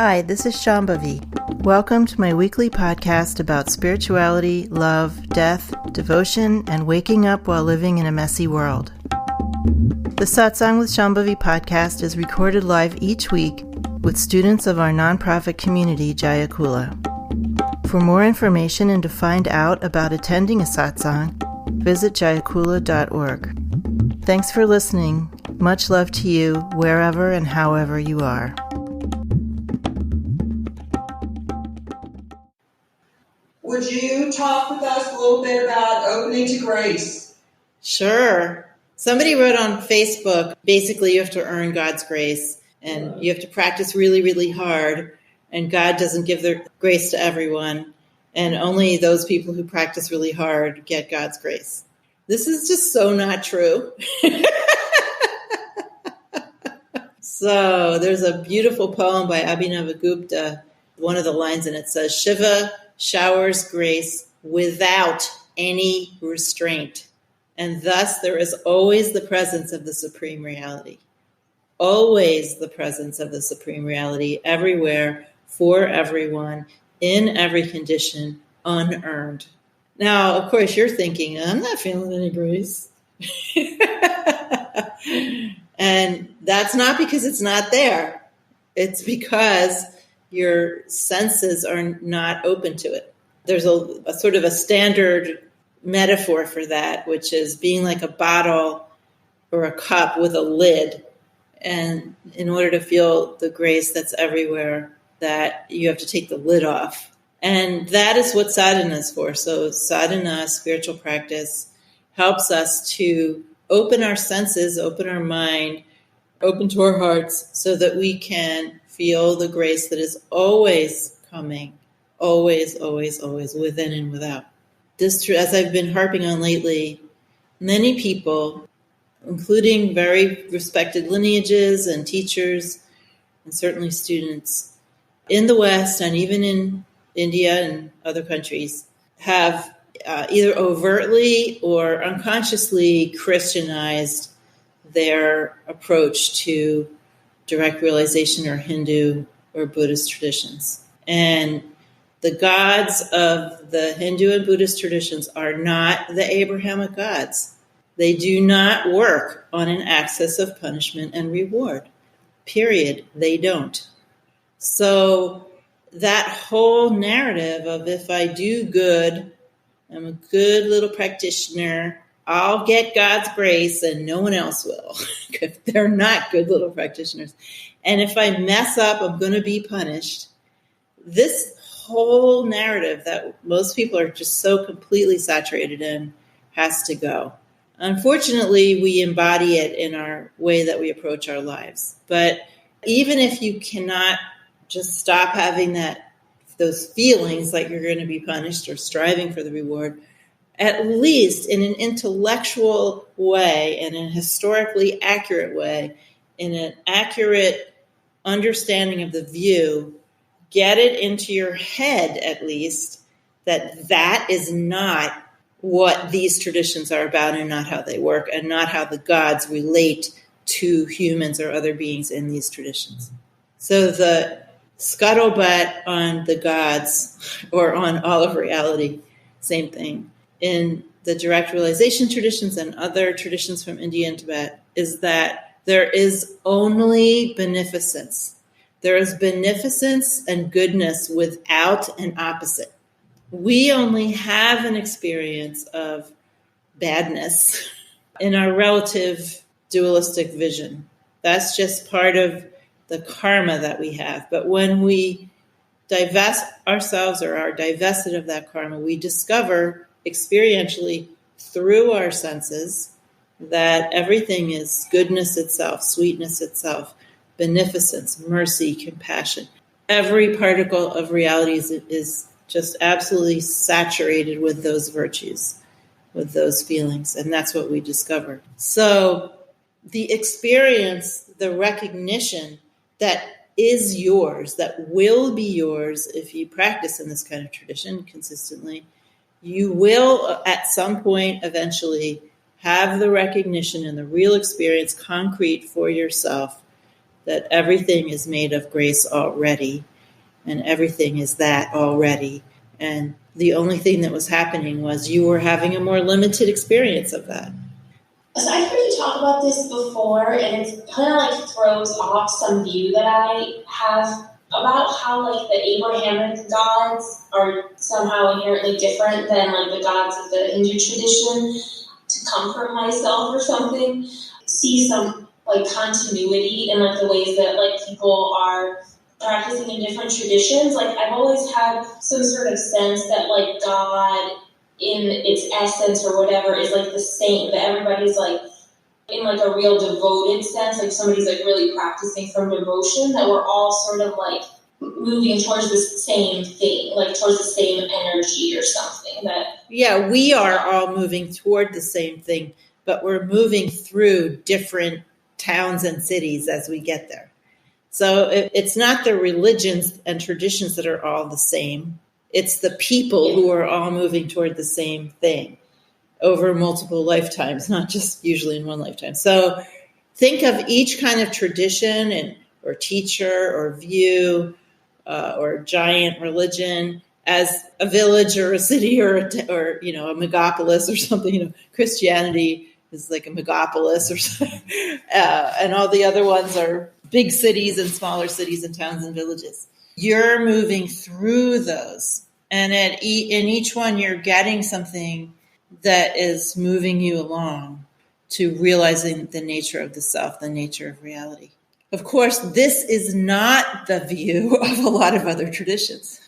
Hi, this is Shambhavi. Welcome to my weekly podcast about spirituality, love, death, devotion, and waking up while living in a messy world. The Satsang with Shambhavi podcast is recorded live each week with students of our nonprofit community, Jayakula. For more information and to find out about attending a satsang, visit jayakula.org. Thanks for listening. Much love to you, wherever and however you are. Would you talk with us a little bit about opening to grace? Sure. Somebody wrote on Facebook, basically you have to earn God's grace and you have to practice really, really hard, and God doesn't give their grace to everyone, and only those people who practice really hard get God's grace. This is just so not true. So there's a beautiful poem by Abhinavagupta. One of the lines in it says, Shiva showers grace without any restraint. And thus there is always the presence of the Supreme Reality. Always the presence of the Supreme Reality, everywhere, for everyone, in every condition, unearned. Now, of course, you're thinking, I'm not feeling any grace. And that's not because it's not there. It's because your senses are not open to it. There's a sort of a standard metaphor for that, which is being like a bottle or a cup with a lid. And in order to feel the grace that's everywhere, that you have to take the lid off. And that is what sadhana is for. So sadhana, spiritual practice, helps us to open our senses, open our mind, open to our hearts, so that we can feel the grace that is always coming, always, always, always, within and without. This, as I've been harping on lately, many people, including very respected lineages and teachers, and certainly students in the West and even in India and other countries, have either overtly or unconsciously Christianized their approach to direct realization or Hindu or Buddhist traditions. And the gods of the Hindu and Buddhist traditions are not the Abrahamic gods. They do not work on an axis of punishment and reward. Period. They don't. So that whole narrative of if I do good, I'm a good little practitioner, I'll get God's grace and no one else will, because they're not good little practitioners. And if I mess up, I'm going to be punished. This whole narrative that most people are just so completely saturated in has to go. Unfortunately, we embody it in our way that we approach our lives. But even if you cannot just stop having those feelings like you're going to be punished or striving for the reward, at least in an intellectual way, in a historically accurate way, in an accurate understanding of the view, get it into your head at least that is not what these traditions are about and not how they work and not how the gods relate to humans or other beings in these traditions. So the scuttlebutt on the gods or on all of reality, same thing. In the direct realization traditions and other traditions from India and Tibet is that there is only beneficence. There is beneficence and goodness without an opposite. We only have an experience of badness in our relative dualistic vision. That's just part of the karma that we have. But when we divest ourselves or are divested of that karma, we discover experientially through our senses that everything is goodness itself, sweetness itself, beneficence, mercy, compassion. Every particle of reality is just absolutely saturated with those virtues, with those feelings, and that's what we discover. So the experience, the recognition that is yours, that will be yours if you practice in this kind of tradition consistently, you will at some point eventually have the recognition and the real experience concrete for yourself that everything is made of grace already, and everything is that already. And the only thing that was happening was you were having a more limited experience of that. So I've heard you talk about this before, and it kind of like throws off some view that I have about how like the Abrahamic gods are somehow inherently different than like the gods of the Hindu tradition. To comfort myself or something, see some like continuity in like the ways that like people are practicing in different traditions. Like I've always had some sort of sense that like God in its essence or whatever is like the same, that everybody's like in like a real devoted sense, like somebody's like really practicing from devotion, that we're all sort of like moving towards the same thing, like towards the same energy or something. That yeah, we are all moving toward the same thing, but we're moving through different towns and cities as we get there. So it's not the religions and traditions that are all the same. It's the people who are all moving toward the same thing over multiple lifetimes, not just usually in one lifetime. So think of each kind of tradition and or teacher or view or giant religion as a village or a city or a megapolis or something. Christianity is like a megapolis or something. And all the other ones are big cities and smaller cities and towns and villages. You're moving through those. And in each one, you're getting something that is moving you along to realizing the nature of the self, the nature of reality. Of course, this is not the view of a lot of other traditions,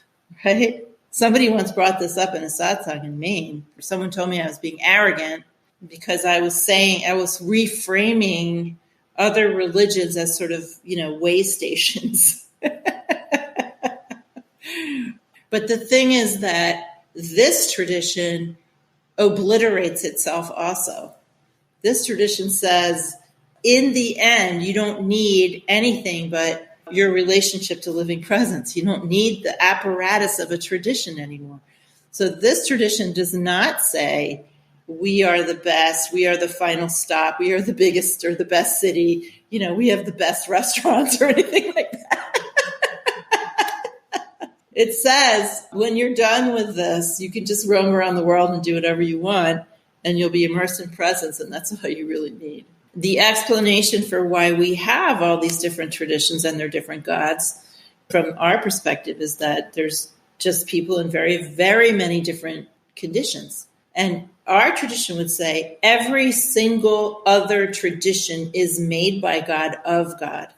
right? Somebody once brought this up in a satsang in Maine. Someone told me I was being arrogant because I was reframing other religions as sort of, way stations. But the thing is that this tradition obliterates itself also. This tradition says, in the end, you don't need anything but your relationship to living presence. You don't need the apparatus of a tradition anymore. So this tradition does not say, we are the best, we are the final stop, we are the biggest or the best city, we have the best restaurants or anything like that. It says, when you're done with this, you can just roam around the world and do whatever you want, and you'll be immersed in presence, and that's all you really need. The explanation for why we have all these different traditions and their different gods, from our perspective, is that there's just people in very, very many different conditions. And our tradition would say every single other tradition is made by God of God.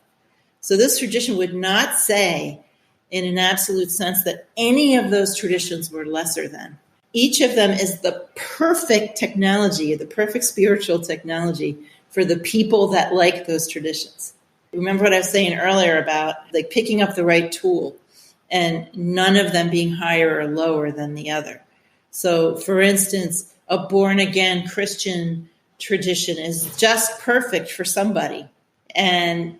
So this tradition would not say, in an absolute sense, that any of those traditions were lesser than. Each of them is the perfect technology, the perfect spiritual technology for the people that like those traditions. Remember what I was saying earlier about like picking up the right tool and none of them being higher or lower than the other. So, for instance, a born-again Christian tradition is just perfect for somebody. And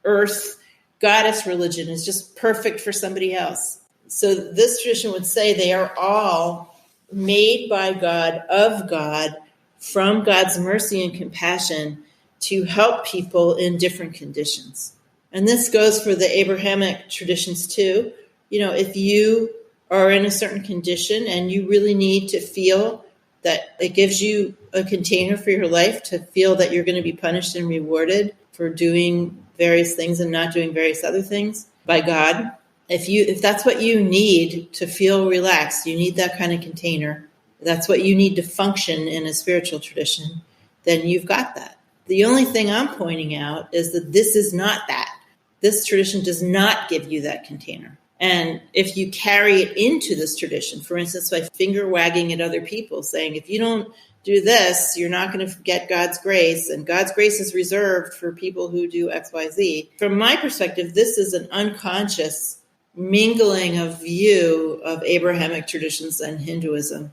earth goddess religion is just perfect for somebody else. So this tradition would say they are all made by God, of God, from God's mercy and compassion to help people in different conditions. And this goes for the Abrahamic traditions too. If you are in a certain condition and you really need to feel that it gives you a container for your life to feel that you're going to be punished and rewarded for doing various things and not doing various other things by God. If that's what you need to feel relaxed, you need that kind of container. That's what you need to function in a spiritual tradition, then you've got that. The only thing I'm pointing out is that this is not that. This tradition does not give you that container. And if you carry it into this tradition, for instance, by finger wagging at other people, saying, if you don't do this, you're not going to get God's grace, and God's grace is reserved for people who do X, Y, Z. From my perspective, this is an unconscious mingling of view of Abrahamic traditions and Hinduism.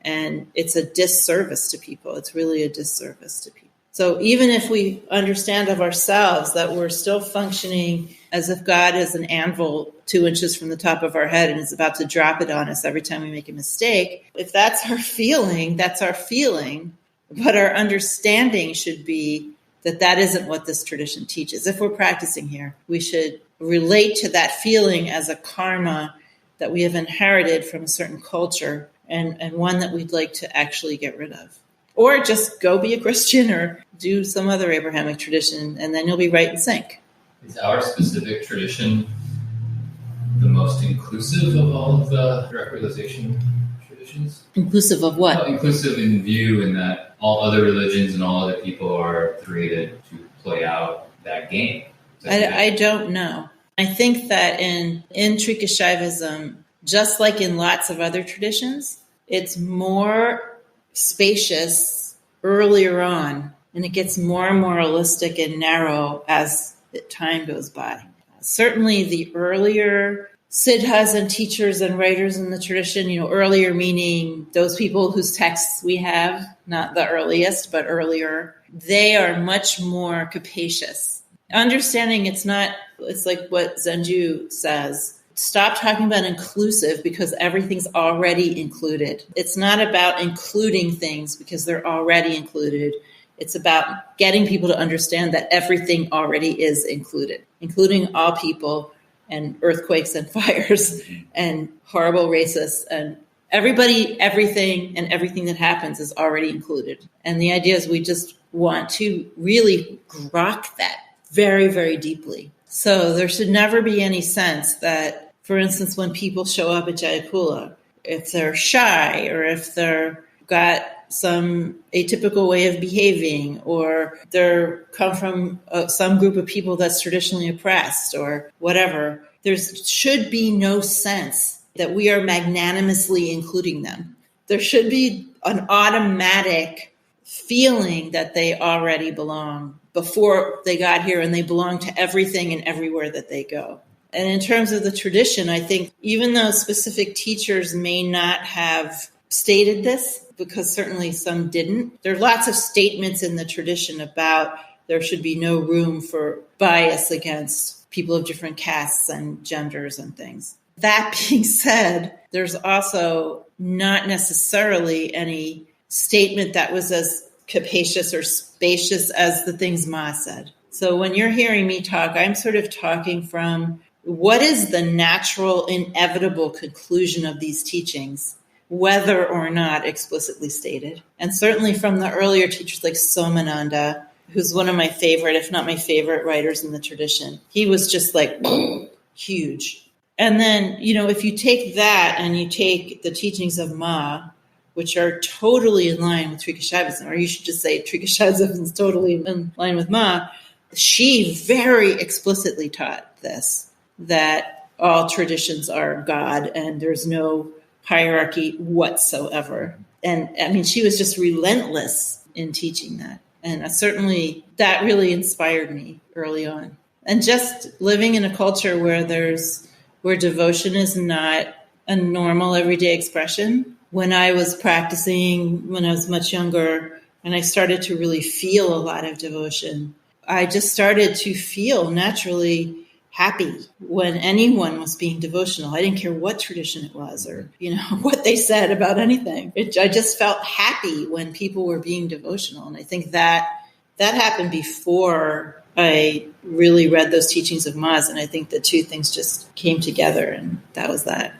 And it's a disservice to people. It's really a disservice to people. So even if we understand of ourselves that we're still functioning as if God is an anvil 2 inches from the top of our head and is about to drop it on us every time we make a mistake, if that's our feeling, that's our feeling. But our understanding should be that isn't what this tradition teaches. If we're practicing here, we should relate to that feeling as a karma that we have inherited from a certain culture and one that we'd like to actually get rid of. Or just go be a Christian or do some other Abrahamic tradition, and then you'll be right in sync. Is our specific tradition the most inclusive of all of the direct realization traditions? Inclusive of what? Well, inclusive in view in that all other religions and all other people are created to play out that game. I don't know. I think that in Trika Shaivism, just like in lots of other traditions, it's more spacious earlier on, and it gets more moralistic and narrow as time goes by. Certainly the earlier siddhas and teachers and writers in the tradition, earlier meaning those people whose texts we have, not the earliest, but earlier, they are much more capacious. Understanding it's like what Zenju says, stop talking about inclusive because everything's already included. It's not about including things because they're already included. It's about getting people to understand that everything already is included, including all people and earthquakes and fires and horrible racists and everybody, everything, and everything that happens is already included. And the idea is we just want to really grok that very, very deeply. So there should never be any sense that, for instance, when people show up at Jayapura, if they're shy or if they're got some atypical way of behaving, or they're come from some group of people that's traditionally oppressed or whatever, there should be no sense that we are magnanimously including them. There should be an automatic feeling that they already belong before they got here, and they belong to everything and everywhere that they go. And in terms of the tradition, I think even though specific teachers may not have stated this, because certainly some didn't, there are lots of statements in the tradition about there should be no room for bias against people of different castes and genders and things. That being said, there's also not necessarily any statement that was as capacious or spacious as the things Ma said. So when you're hearing me talk, I'm sort of talking from what is the natural, inevitable conclusion of these teachings, whether or not explicitly stated. And certainly from the earlier teachers like Somananda, who's one of my favorite, if not my favorite writers in the tradition. He was just like huge. And then, if you take that and you take the teachings of Ma, which are totally in line with Trika Shaivism, or you should just say Trika Shaivism is totally in line with Ma, she very explicitly taught this, that all traditions are God and there's no hierarchy whatsoever. And I mean, she was just relentless in teaching that. And certainly that really inspired me early on. And just living in a culture where devotion is not a normal everyday expression. When I was practicing, when I was much younger, and I started to really feel a lot of devotion, I just started to feel naturally happy when anyone was being devotional. I didn't care what tradition it was or, what they said about anything. I just felt happy when people were being devotional. And I think that happened before I really read those teachings of Ma's. And I think the two things just came together, and that was that.